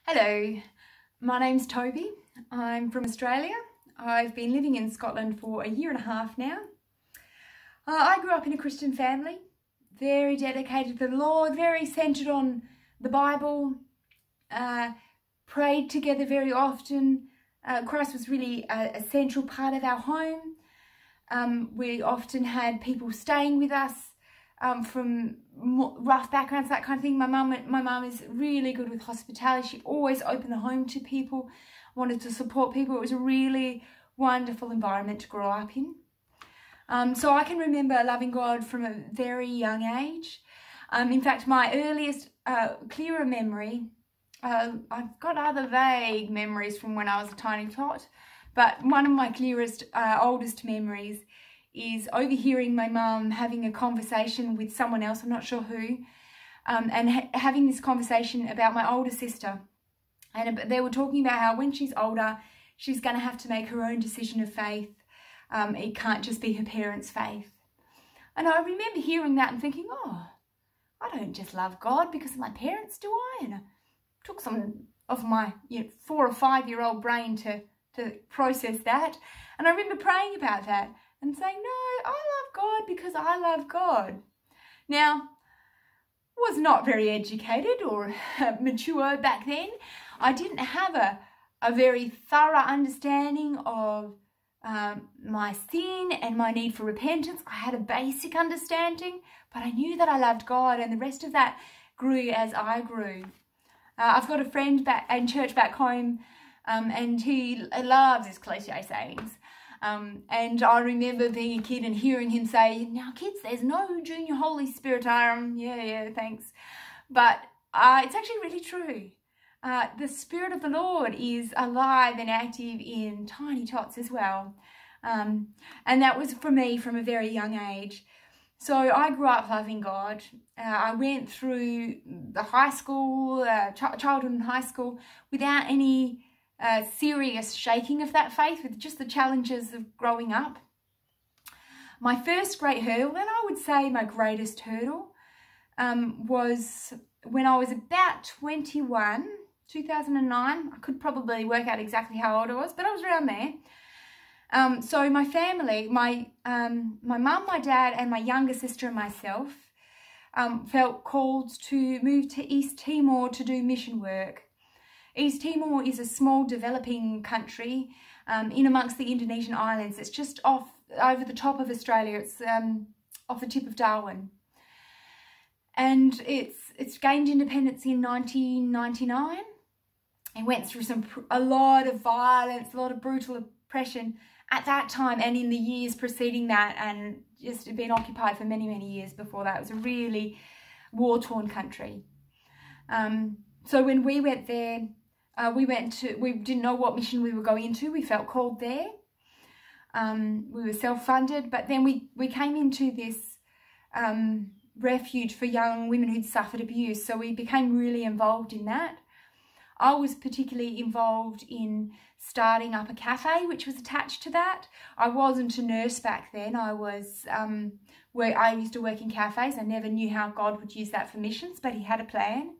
Hello, my name's Toby. I'm from Australia. I've been living in Scotland for a year and a half now. I grew up in a Christian family, very dedicated to the Lord, very centred on the Bible, prayed together very often. Christ was really a central part of our home. We often had people staying with us from rough backgrounds, that kind of thing. My mum is really good with hospitality. She always opened the home to people, wanted to support people. It was a really wonderful environment to grow up in. So I can remember loving God from a very young age. In fact, my earliest clearer memory, I've got other vague memories from when I was a tiny tot, but one of my clearest, oldest memories is overhearing my mum having a conversation with someone else, I'm not sure who, and having this conversation about my older sister. And they were talking about how when she's older, she's going to have to make her own decision of faith. It can't just be her parents' faith. And I remember hearing that and thinking, oh, I don't just love God because of my parents, do I? And I took some of my 4 or 5 year old brain to process that. And I remember praying about that and saying, no, I love God because I love God. Now, was not very educated or mature back then. I didn't have a very thorough understanding of my sin and my need for repentance. I had a basic understanding, but I knew that I loved God, and the rest of that grew as I grew. I've got a friend in church back home, and he loves his cliche sayings. And I remember being a kid and hearing him say, now kids, there's no junior Holy Spirit. Yeah, thanks. But it's actually really true. The Spirit of the Lord is alive and active in tiny tots as well. And that was for me from a very young age. So I grew up loving God. I went through the high school, childhood and high school without any serious shaking of that faith, with just the challenges of growing up. My first great hurdle, and I would say my greatest hurdle, was when I was about 21, 2009. I could probably work out exactly how old I was, but I was around there. So my family, my mum, my dad, and my younger sister and myself felt called to move to East Timor to do mission work. East Timor is a small developing country in amongst the Indonesian islands. It's just over the top of Australia. It's off the tip of Darwin. And it's gained independence in 1999. It went through a lot of violence, a lot of brutal oppression at that time and in the years preceding that, and just been occupied for many, many years before that. It was a really war-torn country. So when we went there, we didn't know what mission we were going into. We felt called there. We were self-funded, but then we came into this refuge for young women who'd suffered abuse. So we became really involved in that. I was particularly involved in starting up a cafe, which was attached to that. I wasn't a nurse back then. I used to work in cafes. I never knew how God would use that for missions, but he had a plan.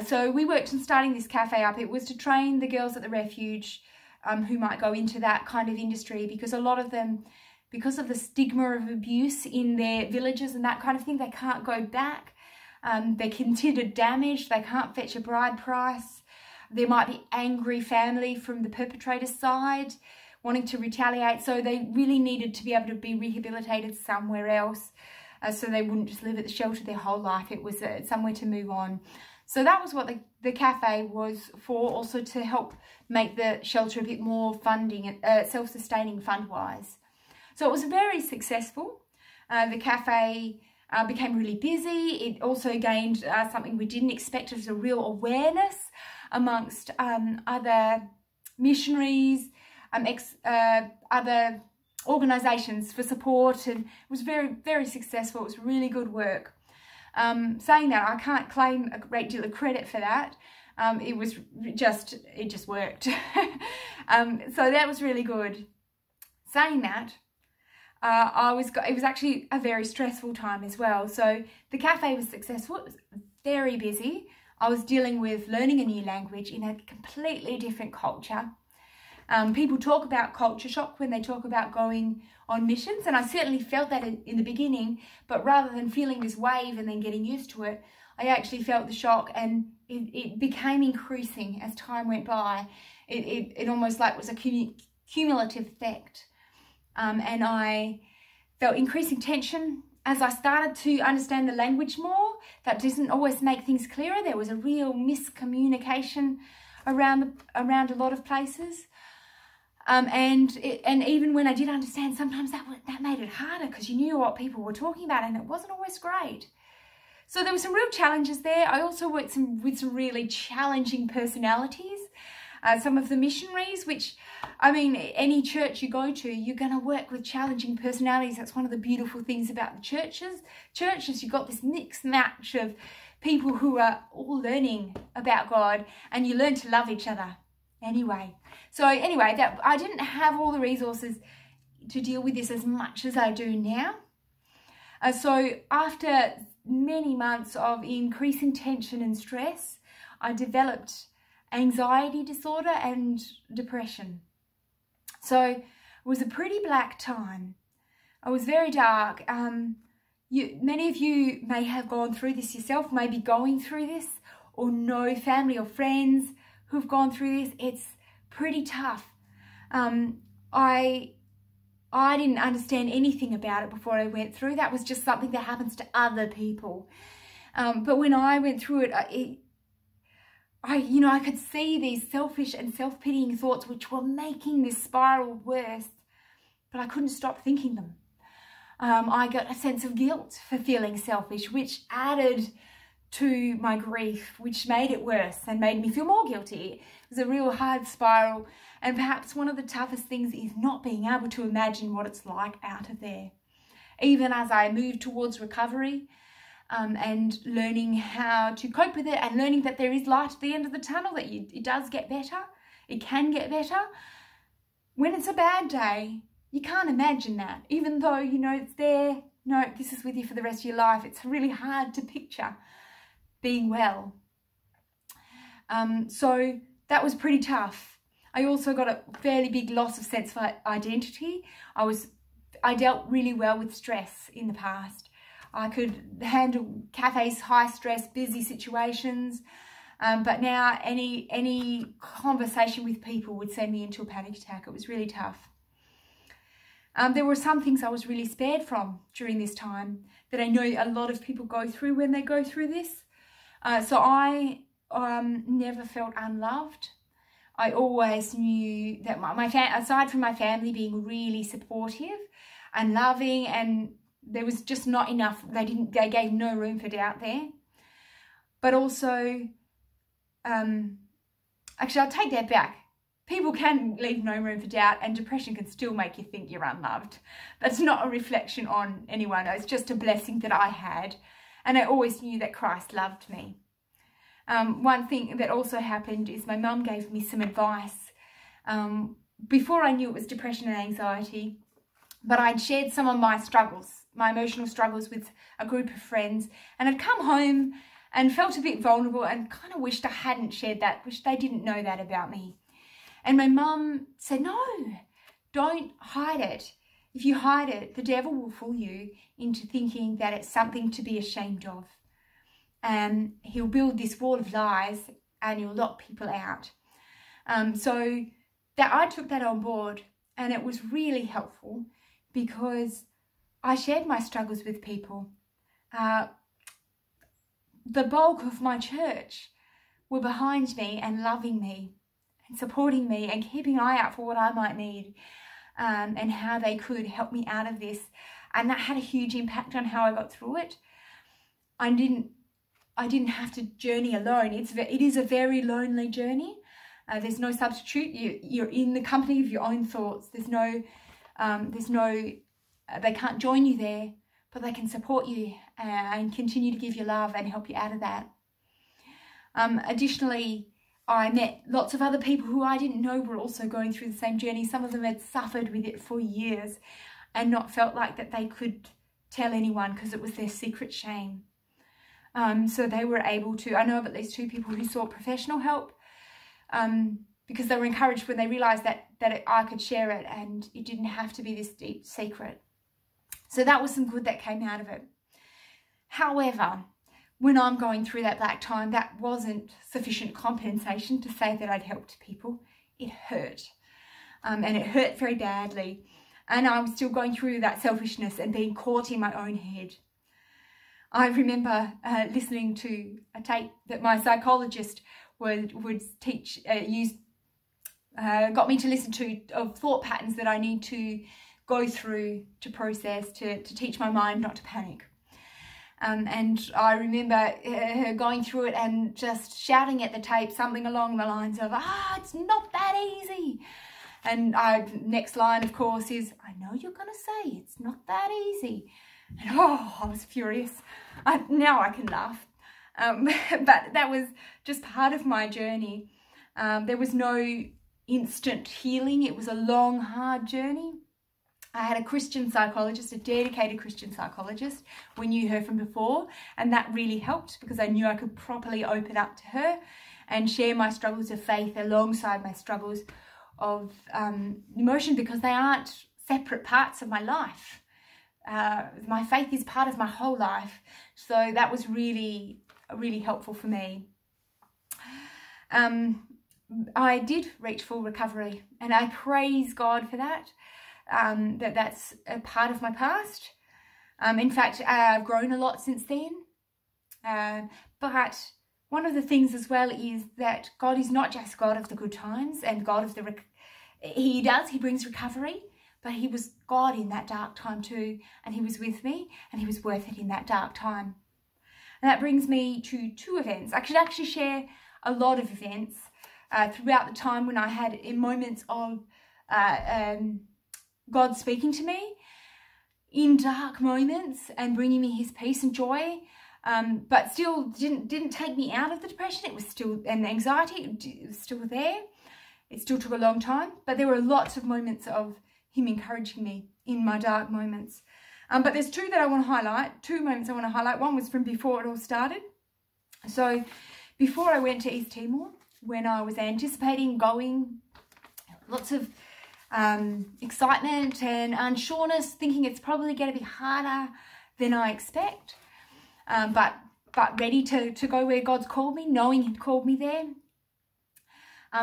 So we worked on starting this cafe up. It was to train the girls at the refuge who might go into that kind of industry, because a lot of them, because of the stigma of abuse in their villages and that kind of thing, they can't go back. They're considered damaged. They can't fetch a bride price. There might be angry family from the perpetrator's side wanting to retaliate. So they really needed to be able to be rehabilitated somewhere else, so they wouldn't just live at the shelter their whole life. It was somewhere to move on. So that was what the cafe was for, also to help make the shelter a bit more funding, self-sustaining fund-wise. So it was very successful. The cafe became really busy. It also gained something we didn't expect. It was a real awareness amongst other missionaries, other organisations for support, and it was very, very successful. It was really good work. Saying that, I can't claim a great deal of credit for that. It just worked. So that was really good. Saying that, it was actually a very stressful time as well. So the cafe was successful. It was very busy. I was dealing with learning a new language in a completely different culture. People talk about culture shock when they talk about going on missions, and I certainly felt that in the beginning, but rather than feeling this wave and then getting used to it, I actually felt the shock, and it became increasing as time went by. It almost like was a cumulative effect. And I felt increasing tension as I started to understand the language more. That doesn't always make things clearer. There was a real miscommunication around a lot of places. And even when I did understand, sometimes that made it harder because you knew what people were talking about and it wasn't always great. So there were some real challenges there. I also worked with some really challenging personalities. Some of the missionaries, which, I mean, any church you go to, you're going to work with challenging personalities. That's one of the beautiful things about the churches. You've got this mixed match of people who are all learning about God, and you learn to love each other anyway. So anyway, that I didn't have all the resources to deal with this as much as I do now. So after many months of increasing tension and stress, I developed anxiety disorder and depression. So it was a pretty black time. It was very dark. Many of you may have gone through this yourself, may be going through this, or know family or friends who've gone through this. It's pretty tough. I didn't understand anything about it before I went through. That was just something that happens to other people. But when I went through it, I could see these selfish and self-pitying thoughts which were making this spiral worse, but I couldn't stop thinking them. I got a sense of guilt for feeling selfish, which added to my grief, which made it worse and made me feel more guilty. It was a real hard spiral, and perhaps one of the toughest things is not being able to imagine what it's like out of there. Even as I moved towards recovery, and learning how to cope with it, and learning that there is light at the end of the tunnel, that it does get better, it can get better. When it's a bad day, you can't imagine that. Even though you know it's there, no, this is with you for the rest of your life. It's really hard to picture being well. So that was pretty tough. I also got a fairly big loss of sense of identity. I dealt really well with stress in the past. I could handle cafes, high stress, busy situations, but now any conversation with people would send me into a panic attack. It was really tough. There were some things I was really spared from during this time that I know a lot of people go through when they go through this. So I never felt unloved. I always knew that aside from my family being really supportive and loving, and there was just not enough, they gave no room for doubt there. But also, actually I'll take that back. People can leave no room for doubt, and depression can still make you think you're unloved. That's not a reflection on anyone. It's just a blessing that I had, and I always knew that Christ loved me. One thing that also happened is my mum gave me some advice before I knew it was depression and anxiety, but I'd shared some of my struggles, my emotional struggles, with a group of friends, and I'd come home and felt a bit vulnerable and kind of wished I hadn't shared that, wished they didn't know that about me. And my mum said, no, don't hide it. If you hide it, the devil will fool you into thinking that it's something to be ashamed of. And he'll build this wall of lies and he'll lock people out. So that I took that on board, and it was really helpful because I shared my struggles with people. The bulk of my church were behind me and loving me and supporting me and keeping an eye out for what I might need, and how they could help me out of this. And that had a huge impact on how I got through it. I didn't have to journey alone. It is a very lonely journey. There's no substitute. You're in the company of your own thoughts. They can't join you there, but they can support you and continue to give you love and help you out of that. Additionally, I met lots of other people who I didn't know were also going through the same journey. Some of them had suffered with it for years and not felt like that they could tell anyone because it was their secret shame. So they were able to, I know of at least 2 people who sought professional help because they were encouraged when they realised that I could share it and it didn't have to be this deep secret. So that was some good that came out of it. However, when I'm going through that black time, that wasn't sufficient compensation to say that I'd helped people. It hurt. And it hurt very badly. And I was still going through that selfishness and being caught in my own head. I remember listening to a tape that my psychologist would teach, got me to listen to, of thought patterns that I need to go through to process, to teach my mind not to panic. And I remember her going through it and just shouting at the tape something along the lines of, it's not that easy. And next line, of course, is, I know you're going to say it's not that easy. And I was furious. Now I can laugh. But that was just part of my journey. There was no instant healing. It was a long, hard journey. I had a Christian psychologist, a dedicated Christian psychologist. We knew her from before, and that really helped because I knew I could properly open up to her and share my struggles of faith alongside my struggles of emotion, because they aren't separate parts of my life. My faith is part of my whole life. So that was really, really helpful for me. I did reach full recovery, and I praise God for that. That's a part of my past. In fact, I've grown a lot since then. But one of the things as well is that God is not just God of the good times and God of the... He brings recovery, but he was God in that dark time too. And he was with me, and he was worth it in that dark time. And that brings me to 2 events. I could actually share a lot of events throughout the time when I had in moments of God speaking to me in dark moments and bringing me his peace and joy, but still didn't take me out of the depression. It was still, and the anxiety, it was still there. It still took a long time, but there were lots of moments of him encouraging me in my dark moments. But there's 2 that I want to highlight, 2 moments I want to highlight. One was from before it all started. So before I went to East Timor, when I was anticipating going, lots of excitement and unsureness, thinking it's probably going to be harder than I expect, but ready to go where God's called me, knowing he'd called me there.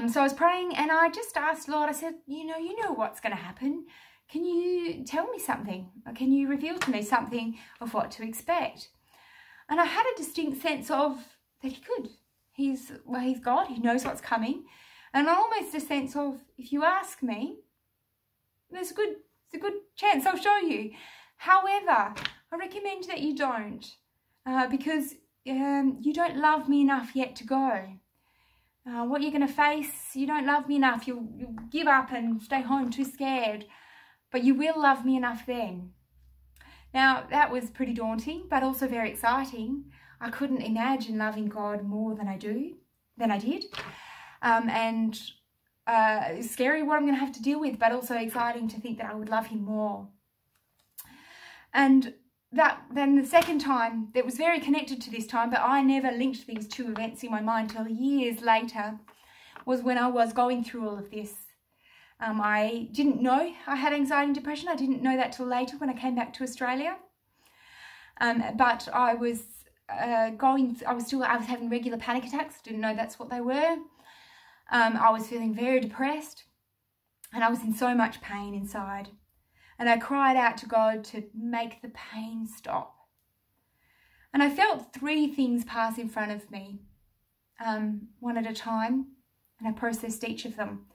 So I was praying, and I just asked Lord, I said, you know what's going to happen. Can you tell me something? Or can you reveal to me something of what to expect? And I had a distinct sense of that he could. He's God, he knows what's coming. And almost a sense of, if you ask me, there's a good chance I'll show you. However, I recommend that you don't, because you don't love me enough yet to go. What you're going to face, you don't love me enough. You'll give up and stay home too scared, but you will love me enough then. Now, that was pretty daunting, but also very exciting. I couldn't imagine loving God more than I did. And it's scary what I'm going to have to deal with, but also exciting to think that I would love him more. And then the second time, that was very connected to this time, but I never linked these 2 events in my mind till years later, was when I was going through all of this. I didn't know I had anxiety and depression. I didn't know that till later when I came back to Australia. But I was I was having regular panic attacks. Didn't know that's what they were. I was feeling very depressed, and I was in so much pain inside. And I cried out to God to make the pain stop. And I felt 3 things pass in front of me, one at a time, and I processed each of them.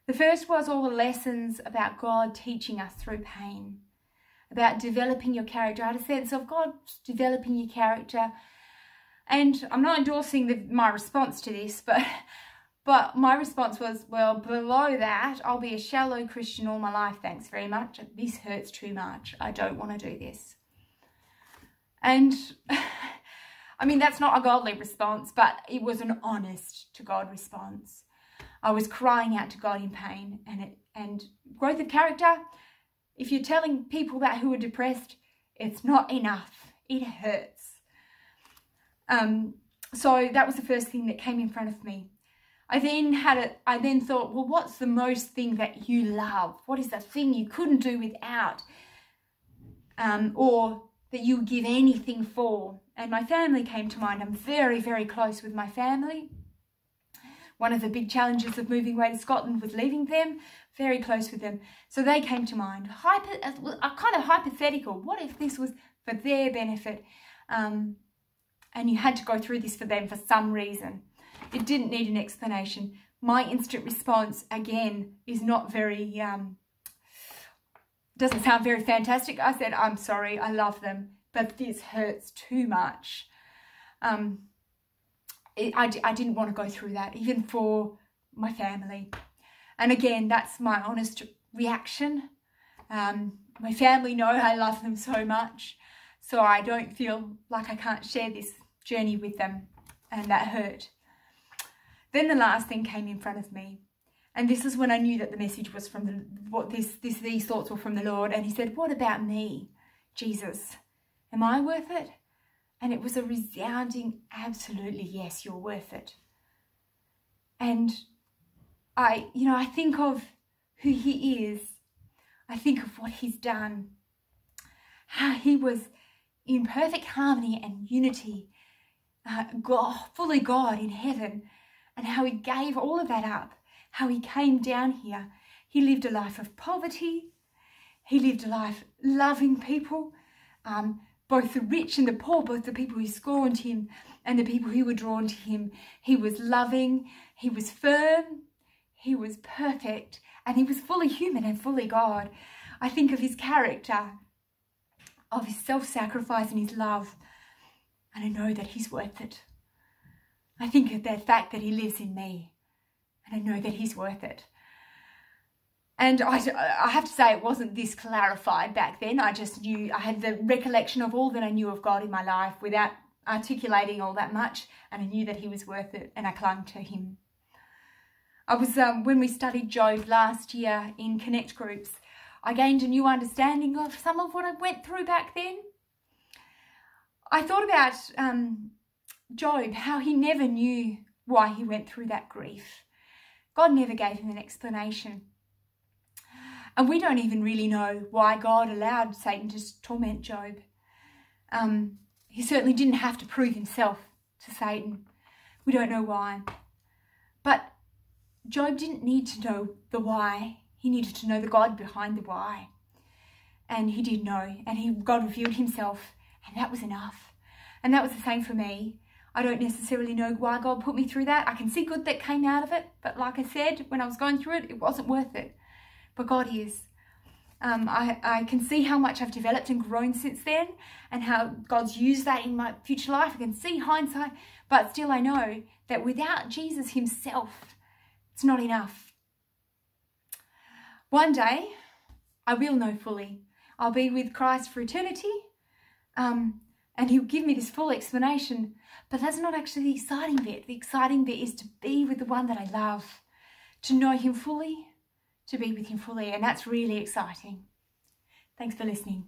The first was all the lessons about God teaching us through pain, about developing your character. I had a sense of God developing your character. And I'm not endorsing my response to this, but my response was, well, below that, I'll be a shallow Christian all my life, thanks very much. This hurts too much. I don't want to do this. And, I mean, that's not a godly response, but it was an honest to God response. I was crying out to God in pain. And growth of character, if you're telling people that who are depressed, it's not enough. It hurts. So that was the first thing that came in front of me. I then thought, well, what's the most thing that you love? What is the thing you couldn't do without? Or that you would give anything for? And my family came to mind. I'm very, very close with my family. One of the big challenges of moving away to Scotland was leaving them. Very close with them. So they came to mind. A kind of hypothetical. What if this was for their benefit? And you had to go through this for them for some reason. It didn't need an explanation. My instant response, again, is not very, doesn't sound very fantastic. I said, I'm sorry, I love them, but this hurts too much. I didn't want to go through that, even for my family. And again, that's my honest reaction. My family know I love them so much, so I don't feel like I can't share this journey with them, and that hurt. Then the last thing came in front of me, and this is when I knew that the message was from these thoughts were from the Lord. And he said, what about me, Jesus? Am I worth it? And it was a resounding, absolutely, yes, you're worth it. And I think of who he is. I think of what he's done, how he was in perfect harmony and unity, fully God in heaven, and how he gave all of that up, how he came down here. He lived a life of poverty. He lived a life loving people, both the rich and the poor, both the people who scorned him and the people who were drawn to him. He was loving, he was firm, he was perfect, and he was fully human and fully God. I think of his character, of his self-sacrifice and his love, and I know that he's worth it. I think of the fact that he lives in me, and I know that he's worth it. And I have to say, it wasn't this clarified back then. I just knew, I had the recollection of all that I knew of God in my life without articulating all that much, and I knew that he was worth it, and I clung to him. I was, when we studied Job last year in Connect groups, I gained a new understanding of some of what I went through back then. I thought about Job, how he never knew why he went through that grief. God never gave him an explanation. And we don't even really know why God allowed Satan to torment Job. He certainly didn't have to prove himself to Satan. We don't know why. But Job didn't need to know the why. He needed to know the God behind the why. And he did know. And God revealed himself. And that was enough. And that was the same for me. I don't necessarily know why God put me through that. I can see good that came out of it. But like I said, when I was going through it, it wasn't worth it. But God is. I can see how much I've developed and grown since then, and how God's used that in my future life. I can see hindsight, but still I know that without Jesus himself, it's not enough. One day, I will know fully. I'll be with Christ for eternity, and he'll give me this full explanation. But that's not actually the exciting bit. The exciting bit is to be with the one that I love, to know him fully, to be with him fully, and that's really exciting. Thanks for listening.